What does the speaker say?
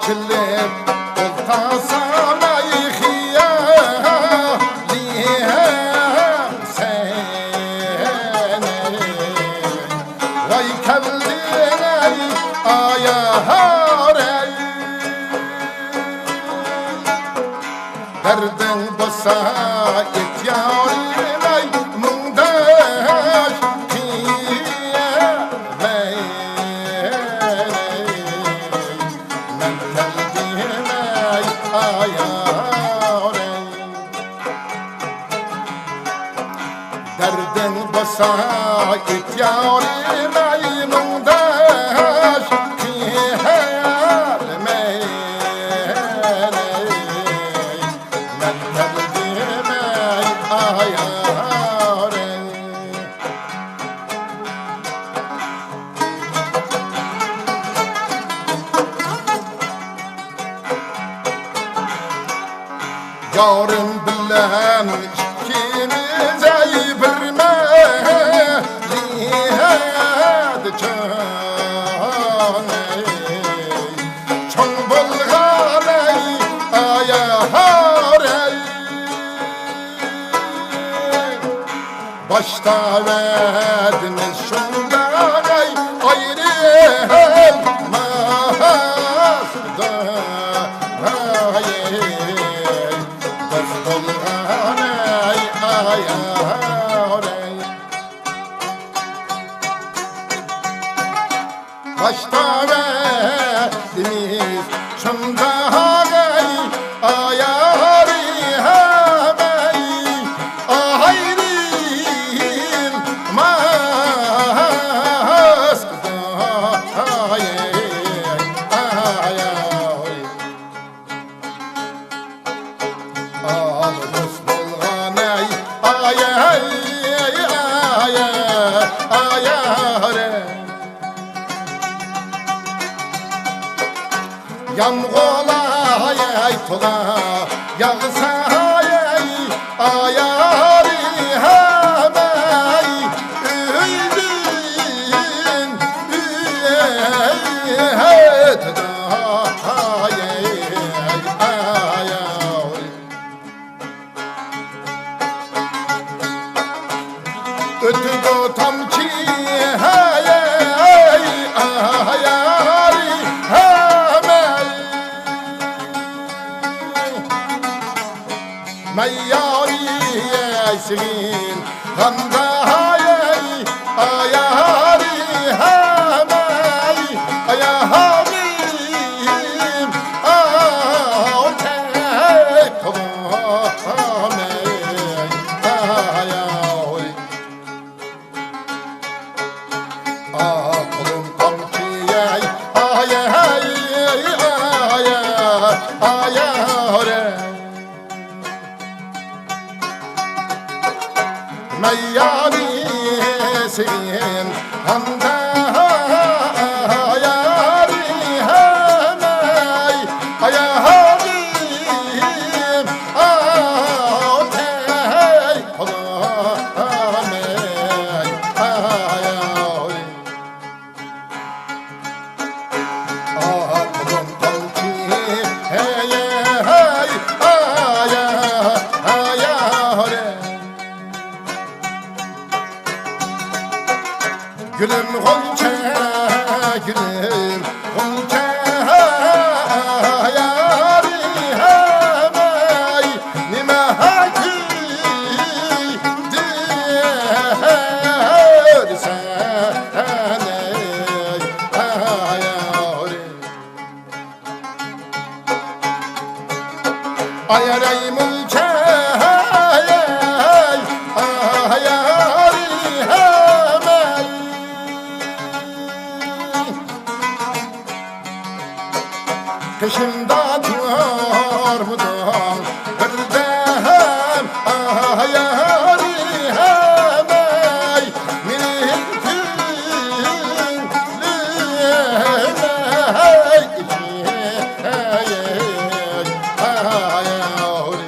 kilip oltasana yıkıyalım seni. Vay kevline ayarey, derdin basa it yarim ey mundaş kiyemey. Men geldim ey ayarey, derdin basa it yarim ey mundaş kiyemey. Men geldim ey ayarey. Yarın bilen ikimiz ey bir meliyed can ey. Çoğ bulgan ey ayar ey, başta verdiniz şundan ey ayrılmazdı ey. Dost olgan ey ayar ey, başta verdiniz şundan ey ayar ey. Yağmurlar ey tola yağsa ey ayarı hemey, üydün üyet ey ayarı. Ötüdü tam ki hey ayarı hemey, meyyari eysin ganda ey ayarı hemey. Ayarım ağtey tolam ey ayarı. Aklım tam ki ey ayarı, meyyanisin handa ayarı hemey. Ayarım ağtey tolam ey ayarı. Aklım tam ki ayarı, gülüm gonca gülüm gonca ayarı hemey. Nime hakirdirsen ey ayarı. Ayarey mulke ayarı hemey, peşimde duvar mıdan bir dem ayarı hemey. Milletin ayarı.